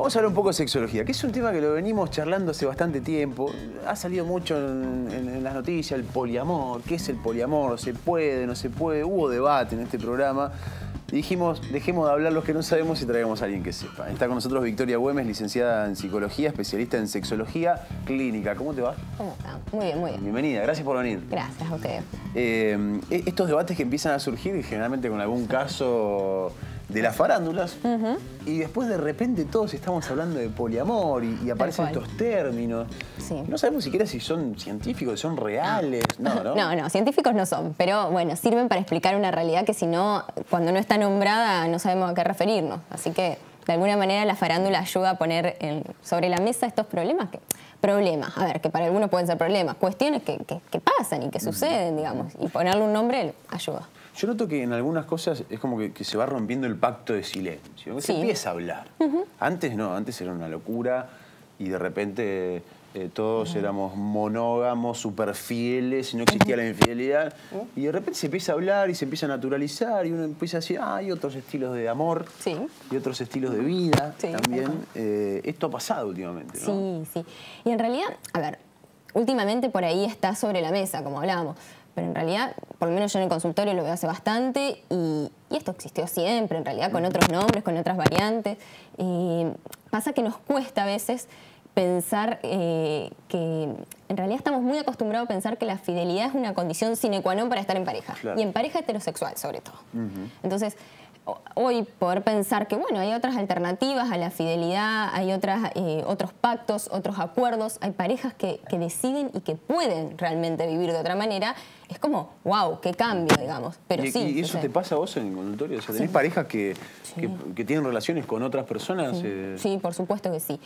Vamos a hablar un poco de sexología, que es un tema que lo venimos charlando hace bastante tiempo. Ha salido mucho en las noticias, el poliamor. ¿Qué es el poliamor? ¿Se puede, no se puede? Hubo debate en este programa. Y dijimos, dejemos de hablar los que no sabemos y traigamos a alguien que sepa. Está con nosotros Victoria Güemes, licenciada en psicología, especialista en sexología clínica. ¿Cómo te va? ¿Cómo está? Muy bien, muy bien. Bienvenida, gracias por venir. Gracias a ustedes. Estos debates que empiezan a surgir generalmente con algún caso de las farándulas, y después de repente todos estamos hablando de poliamor y aparecen estos términos. Sí. No sabemos siquiera si son científicos, si son reales. No, científicos no son, pero bueno, sirven para explicar una realidad que si no, cuando no está nombrada, no sabemos a qué referirnos. Así que, de alguna manera, la farándula ayuda a poner sobre la mesa estos problemas. Problemas, a ver, que para algunos pueden ser problemas, cuestiones que pasan y que suceden, digamos, y ponerle un nombre ayuda. Yo noto que en algunas cosas es como que se va rompiendo el pacto de silencio, que se empieza a hablar. Antes no, antes era una locura y de repente todos éramos monógamos, súper fieles y no existía la infidelidad. Y de repente se empieza a hablar y se empieza a naturalizar y uno empieza a decir, hay otros estilos de amor y otros estilos de vida también. Esto ha pasado últimamente, ¿no? Sí. Y en realidad, a ver, últimamente por ahí está sobre la mesa, como hablábamos. Pero en realidad, por lo menos yo en el consultorio lo veo hace bastante y esto existió siempre, en realidad, con otros nombres, con otras variantes. Pasa que nos cuesta a veces pensar que en realidad estamos muy acostumbrados a pensar que la fidelidad es una condición sine qua non para estar en pareja. Claro. Y en pareja heterosexual, sobre todo. Entonces, hoy poder pensar que, bueno, hay otras alternativas a la fidelidad, hay otros pactos, otros acuerdos, hay parejas que deciden y que pueden realmente vivir de otra manera, es como, wow, qué cambio, digamos. Pero ¿Y eso te pasa a vos en el consultorio? O sea, ¿tenés parejas que tienen relaciones con otras personas? Sí, por supuesto que sí.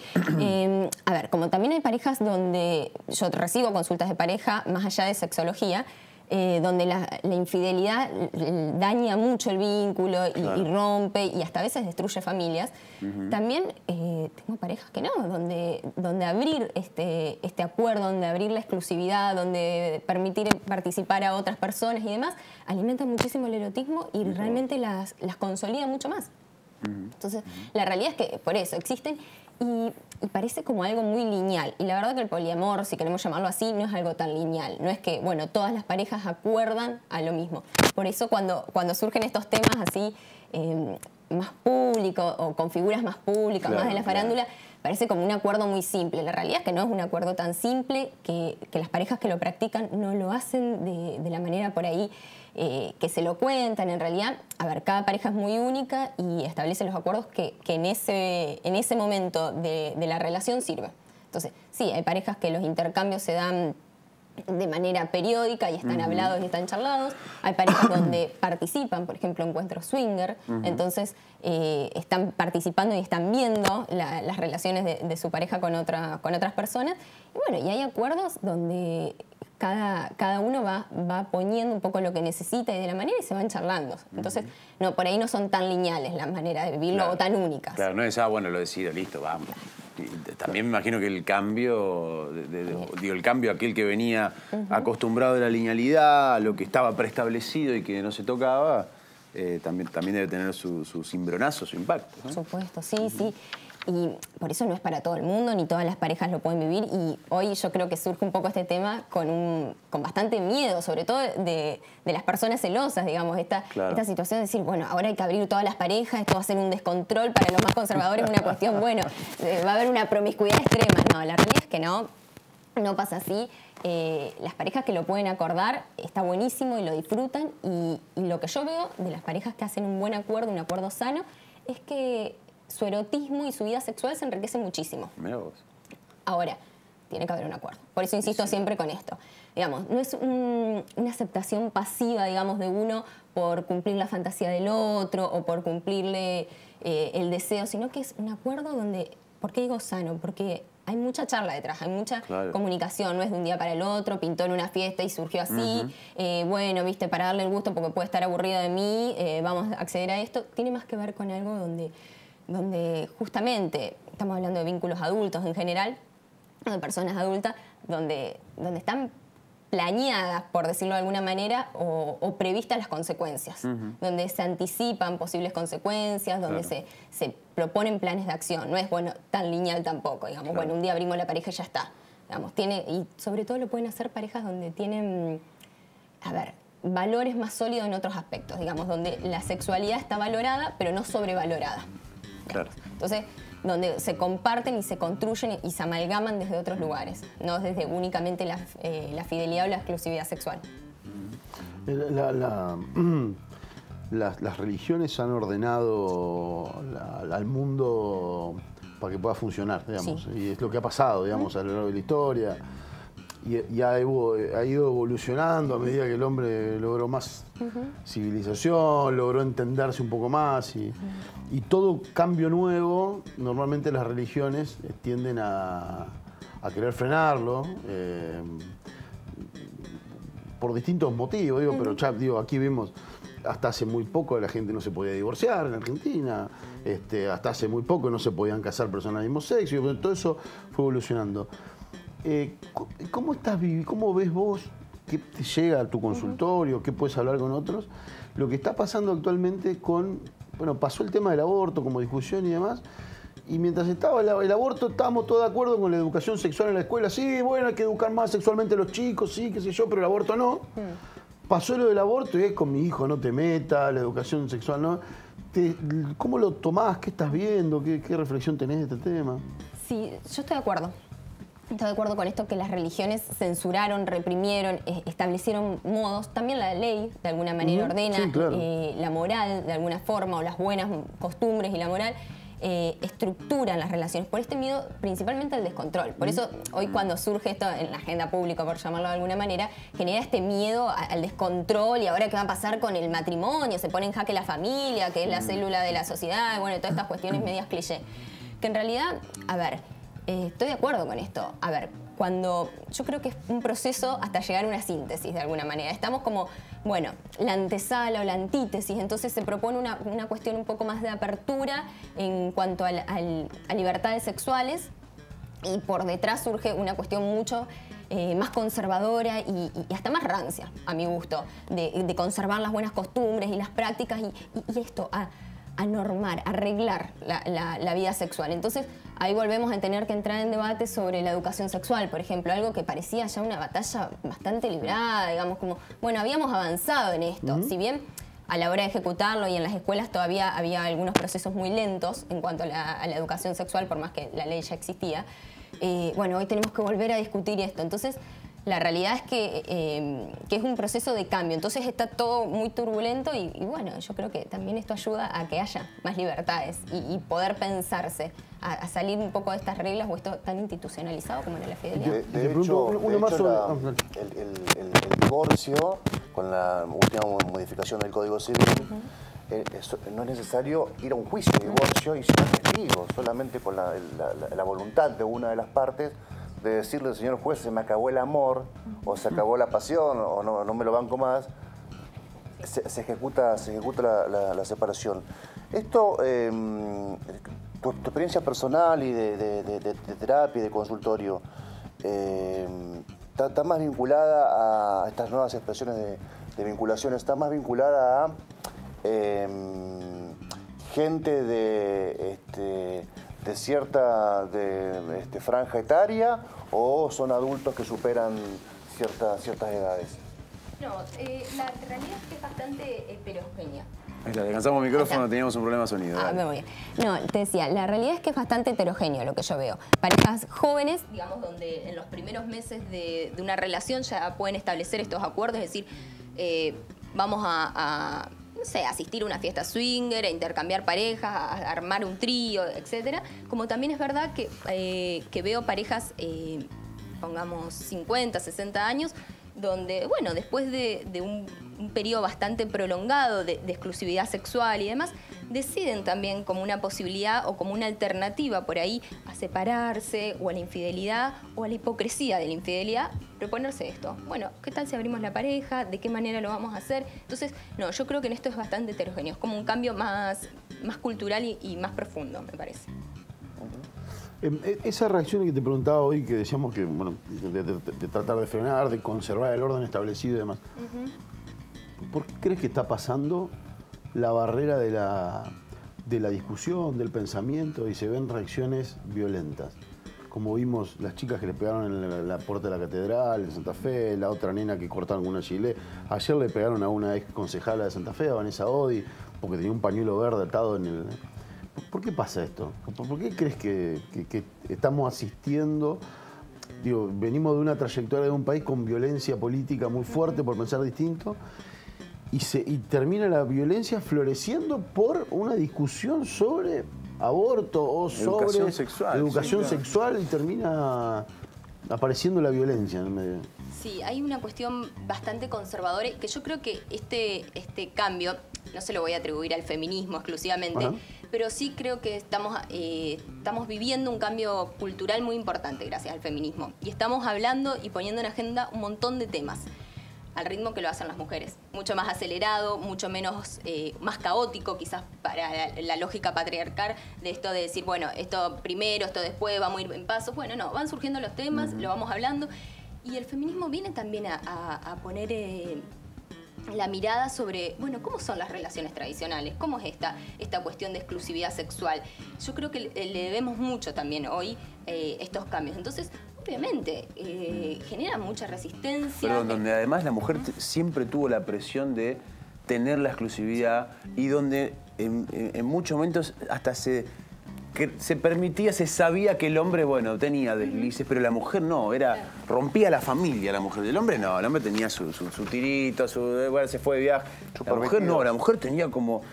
A ver, como también hay parejas donde yo recibo consultas de pareja, más allá de sexología, donde la infidelidad daña mucho el vínculo y rompe y hasta a veces destruye familias. También tengo parejas que no, donde abrir este acuerdo, donde abrir la exclusividad, donde permitir participar a otras personas y demás, alimenta muchísimo el erotismo y realmente las consolida mucho más. Entonces, la realidad es que por eso existen y parece como algo muy lineal. Y la verdad que el poliamor, si queremos llamarlo así, no es algo tan lineal. No es que, bueno, todas las parejas acuerdan a lo mismo. Por eso cuando surgen estos temas así más públicos o con figuras más públicas, más de la farándula, parece como un acuerdo muy simple. La realidad es que no es un acuerdo tan simple, que las parejas que lo practican no lo hacen de la manera por ahí que se lo cuentan. En realidad, a ver, cada pareja es muy única y establece los acuerdos que en ese momento de la relación sirven. Entonces, sí, hay parejas que los intercambios se dan de manera periódica y están hablados y están charlados. Hay parejas donde participan, por ejemplo, encuentros swinger. Entonces, están participando y están viendo las relaciones de su pareja con otras personas. Y bueno, y hay acuerdos donde cada uno va poniendo un poco lo que necesita y de la manera y se van charlando. Entonces, no, por ahí no son tan lineales las maneras de vivirlo o tan únicas. Claro, no es, bueno, lo decido, listo, vamos. Y también me imagino que el cambio, el cambio aquel que venía acostumbrado a la linealidad, a lo que estaba preestablecido y que no se tocaba, también debe tener su cimbronazo, su impacto, ¿no? Por supuesto, sí. Y por eso no es para todo el mundo, ni todas las parejas lo pueden vivir. Y hoy yo creo que surge un poco este tema con bastante miedo, sobre todo de las personas celosas, digamos. Esta situación de decir, bueno, ahora hay que abrir todas las parejas, esto va a ser un descontrol para los más conservadores, una cuestión, bueno, va a haber una promiscuidad extrema. No, la realidad es que no pasa así. Las parejas que lo pueden acordar está buenísimo y lo disfrutan. Y lo que yo veo de las parejas que hacen un buen acuerdo, un acuerdo sano, es que su erotismo y su vida sexual se enriquece muchísimo. Mirá vos. Ahora, tiene que haber un acuerdo. Por eso insisto siempre con esto. Digamos, no es una aceptación pasiva, digamos, de uno por cumplir la fantasía del otro o por cumplirle el deseo, sino que es un acuerdo donde, ¿por qué digo sano? Porque hay mucha charla detrás, hay mucha comunicación, no es de un día para el otro, pintó en una fiesta y surgió así, bueno, viste, para darle el gusto porque puede estar aburrido de mí, vamos a acceder a esto. Tiene más que ver con algo donde justamente estamos hablando de vínculos adultos en general, de personas adultas, donde están planeadas, por decirlo de alguna manera, o previstas las consecuencias, donde se anticipan posibles consecuencias, donde se proponen planes de acción. No es, bueno, tan lineal tampoco, digamos, bueno, un día abrimos la pareja y ya está. Digamos, y sobre todo lo pueden hacer parejas donde tienen, a ver, valores más sólidos en otros aspectos, digamos, donde la sexualidad está valorada, pero no sobrevalorada. Claro. Entonces, donde se comparten y se construyen y se amalgaman desde otros lugares, no desde únicamente la fidelidad o la exclusividad sexual. Las religiones han ordenado al mundo para que pueda funcionar, digamos, y es lo que ha pasado, digamos, a lo largo de la historia. Y ha ido evolucionando a medida que el hombre logró más civilización, logró entenderse un poco más. Y todo cambio nuevo, normalmente las religiones tienden a querer frenarlo por distintos motivos. Pero ya, aquí vimos, hasta hace muy poco la gente no se podía divorciar en Argentina, hasta hace muy poco no se podían casar personas del mismo sexo, y todo eso fue evolucionando. ¿Cómo ves vos, qué te llega a tu consultorio, qué puedes hablar con otros? Lo que está pasando actualmente pasó el tema del aborto como discusión y demás, y mientras estaba el aborto estábamos todos de acuerdo con la educación sexual en la escuela. Sí, bueno, hay que educar más sexualmente a los chicos, sí, qué sé yo, pero el aborto no. Pasó lo del aborto y es con mi hijo, no te metas, la educación sexual no. ¿Cómo lo tomás? ¿Qué estás viendo? ¿Qué reflexión tenés de este tema? Sí, yo estoy de acuerdo. Estoy de acuerdo con esto que las religiones censuraron, reprimieron, establecieron modos. También la ley, de alguna manera, ordena la moral, de alguna forma, o las buenas costumbres y la moral, estructuran las relaciones por este miedo principalmente al descontrol. Por eso hoy cuando surge esto en la agenda pública, por llamarlo de alguna manera, genera este miedo al descontrol y ahora qué va a pasar con el matrimonio, se pone en jaque la familia, que es la célula de la sociedad, bueno, todas estas cuestiones medias cliché. Que en realidad, a ver, estoy de acuerdo con esto. A ver, yo creo que es un proceso hasta llegar a una síntesis de alguna manera. Estamos como, bueno, la antesala o la antítesis, entonces se propone una cuestión un poco más de apertura en cuanto a libertades sexuales y por detrás surge una cuestión mucho más conservadora y hasta más rancia, a mi gusto, de conservar las buenas costumbres y las prácticas y esto, a normar, a arreglar la vida sexual. Entonces, ahí volvemos a tener que entrar en debate sobre la educación sexual, por ejemplo, algo que parecía ya una batalla bastante librada, digamos, como, bueno, habíamos avanzado en esto, si bien a la hora de ejecutarlo y en las escuelas todavía había algunos procesos muy lentos en cuanto a la educación sexual, por más que la ley ya existía, bueno, hoy tenemos que volver a discutir esto. Entonces, la realidad es que es un proceso de cambio, entonces está todo muy turbulento y bueno, yo creo que también esto ayuda a que haya más libertades y poder pensarse, a salir un poco de estas reglas o esto tan institucionalizado como era la fidelidad. De hecho, el divorcio, con la última modificación del Código Civil, no es necesario ir a un juicio de divorcio y ser testigo, solamente con la voluntad de una de las partes de decirle, señor juez, se me acabó el amor, o se acabó la pasión, o no me lo banco más, se ejecuta la separación. Esto, tu experiencia personal y de terapia y de consultorio, está más vinculada a estas nuevas expresiones de vinculación, está más vinculada a gente de cierta franja etaria, o son adultos que superan ciertas edades? No, la realidad es que es bastante heterogénea. Mira, descansamos el micrófono, teníamos un problema de sonido. Me voy. No, te decía, la realidad es que es bastante heterogéneo lo que yo veo. Parejas jóvenes, digamos, donde en los primeros meses de una relación ya pueden establecer estos acuerdos, es decir, vamos a no sé, asistir a una fiesta swinger, a intercambiar parejas, a armar un trío, etcétera. Como también es verdad que veo parejas, pongamos 50, 60 años, donde, bueno, después de un periodo bastante prolongado de exclusividad sexual y demás, deciden también como una posibilidad o como una alternativa por ahí a separarse o a la infidelidad o a la hipocresía de la infidelidad, proponerse esto. Bueno, ¿qué tal si abrimos la pareja? ¿De qué manera lo vamos a hacer? Entonces, no, yo creo que en esto es bastante heterogéneo, es como un cambio más cultural y más profundo, me parece. Esa reacción que te preguntaba hoy, que decíamos que, bueno, de tratar de frenar, de conservar el orden establecido y demás. ¿Por qué crees que está pasando la barrera de la discusión, del pensamiento, y se ven reacciones violentas? Como vimos las chicas que le pegaron en la puerta de la catedral en Santa Fe, la otra nena que cortaron con una gilet. Ayer le pegaron a una ex concejala de Santa Fe, a Vanessa Odi, porque tenía un pañuelo verde atado en el... ¿Por qué pasa esto? ¿Por qué crees que estamos asistiendo? Digo, venimos de una trayectoria de un país con violencia política muy fuerte por pensar distinto, y termina la violencia floreciendo por una discusión sobre aborto o sobre educación sexual, y termina apareciendo la violencia en el medio. Sí, hay una cuestión bastante conservadora que yo creo que este cambio, no se lo voy a atribuir al feminismo exclusivamente, pero sí creo que estamos viviendo un cambio cultural muy importante gracias al feminismo. Y estamos hablando y poniendo en agenda un montón de temas al ritmo que lo hacen las mujeres. Mucho más acelerado, mucho menos, más caótico quizás para la lógica patriarcal de esto de decir, bueno, esto primero, esto después, vamos a ir en pasos. Bueno, no, van surgiendo los temas, lo vamos hablando. Y el feminismo viene también a poner la mirada sobre, bueno, ¿cómo son las relaciones tradicionales? ¿Cómo es esta cuestión de exclusividad sexual? Yo creo que le debemos mucho también hoy estos cambios. Entonces, obviamente, genera mucha resistencia. Pero donde además la mujer siempre tuvo la presión de tener la exclusividad, y donde en muchos momentos hasta se permitía, se sabía que el hombre, bueno, tenía deslices, pero la mujer no, rompía la familia la mujer. El hombre no, el hombre tenía su tirito, bueno, se fue de viaje. La mujer no, la mujer tenía como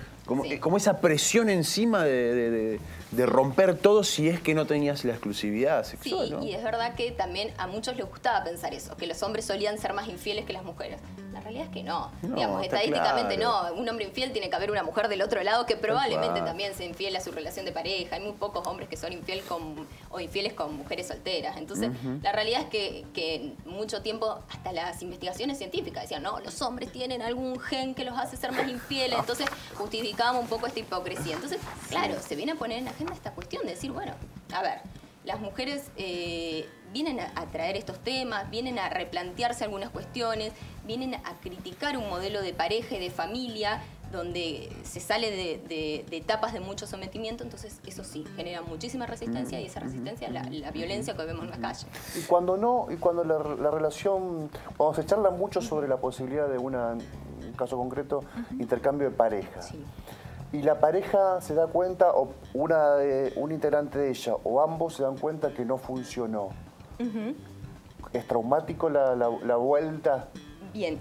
esa presión encima de romper todo si es que no tenías la exclusividad sexual. Sí, ¿no? y es verdad que también a muchos les gustaba pensar eso, que los hombres solían ser más infieles que las mujeres. La realidad es que no. Digamos, estadísticamente claro. no. Un hombre infiel tiene que haber una mujer del otro lado que probablemente también sea infiel a su relación de pareja. Hay muy pocos hombres que son infieles con mujeres solteras. Entonces, la realidad es que mucho tiempo, hasta las investigaciones científicas decían, no, los hombres tienen algún gen que los hace ser más infieles. Entonces, justificábamos un poco esta hipocresía. Entonces, claro, se viene a poner en agenda esta cuestión de decir, bueno, a ver, las mujeres vienen a traer estos temas, vienen a replantearse algunas cuestiones, vienen a criticar un modelo de pareja y de familia donde se sale de etapas de mucho sometimiento. Entonces eso sí, genera muchísima resistencia, y esa resistencia es la violencia que vemos en la calle. Y cuando la relación, cuando se charla mucho sobre la posibilidad de un caso concreto, intercambio de pareja. Sí. Y la pareja se da cuenta, o un integrante de ella, o ambos se dan cuenta que no funcionó. ¿Es traumático la vuelta? Bien,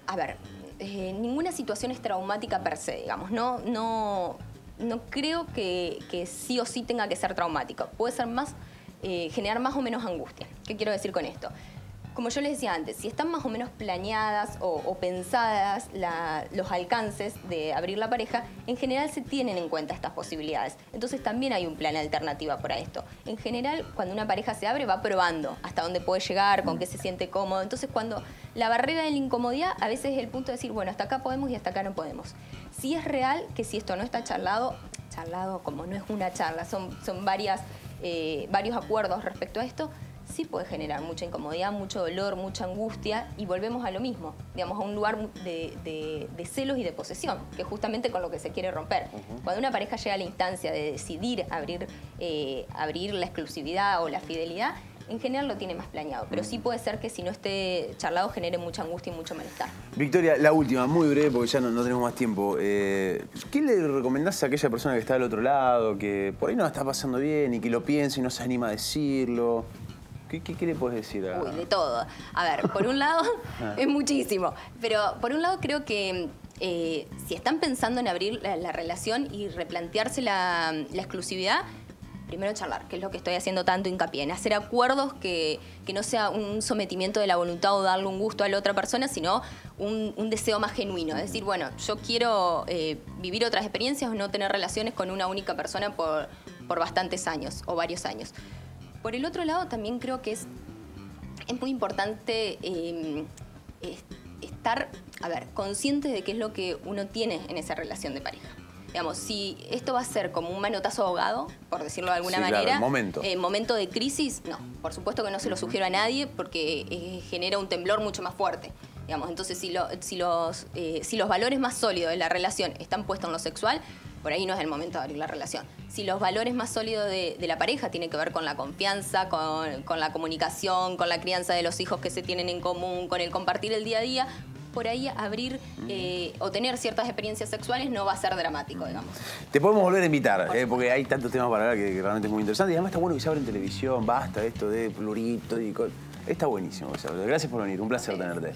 a ver, ninguna situación es traumática per se, digamos. No creo que sí o sí tenga que ser traumático. Puede ser generar más o menos angustia. ¿Qué quiero decir con esto? Como yo les decía antes, si están más o menos planeadas o pensadas los alcances de abrir la pareja, en general se tienen en cuenta estas posibilidades. Entonces también hay un plan alternativa para esto. En general, cuando una pareja se abre, va probando hasta dónde puede llegar, con qué se siente cómodo. Entonces, cuando la barrera de la incomodidad, a veces es el punto de decir, bueno, hasta acá podemos y hasta acá no podemos. Si es real que si esto no está charlado como no es una charla, son varios acuerdos respecto a esto, sí puede generar mucha incomodidad, mucho dolor, mucha angustia, y volvemos a lo mismo, digamos, a un lugar de celos y de posesión, que es justamente con lo que se quiere romper. Cuando una pareja llega a la instancia de decidir abrir la exclusividad o la fidelidad, en general lo tiene más planeado, pero sí puede ser que si no esté charlado genere mucha angustia y mucho malestar. Victoria, la última, muy breve porque ya no tenemos más tiempo. ¿Qué le recomendás a aquella persona que está del otro lado, que por ahí no la está pasando bien y que lo piensa y no se anima a decirlo? ¿Qué le puedes decir a...? Uy, de todo. A ver, por un lado, es muchísimo. Pero por un lado creo que si están pensando en abrir la relación y replantearse la exclusividad, primero charlar, que es lo que estoy haciendo tanto hincapié, en hacer acuerdos que no sea un sometimiento de la voluntad o darle un gusto a la otra persona, sino un deseo más genuino. Es decir, bueno, yo quiero vivir otras experiencias o no tener relaciones con una única persona por bastantes años o varios años. Por el otro lado, también creo que es muy importante estar, consciente de qué es lo que uno tiene en esa relación de pareja. Digamos, si esto va a ser como un manotazo ahogado, por decirlo de alguna manera, claro, momento de crisis, no. Por supuesto que no se lo sugiero a nadie porque genera un temblor mucho más fuerte. Digamos, entonces, si los valores más sólidos de la relación están puestos en lo sexual, por ahí no es el momento de abrir la relación. Si los valores más sólidos de la pareja tienen que ver con la confianza, con la comunicación, con la crianza de los hijos que se tienen en común, con el compartir el día a día, por ahí abrir o tener ciertas experiencias sexuales no va a ser dramático, digamos. Te podemos volver a invitar, porque hay tantos temas para hablar que realmente es muy interesante. Y además está bueno que se abra en televisión, basta esto de plurito y... Está buenísimo. Gracias por venir, un placer tenerte.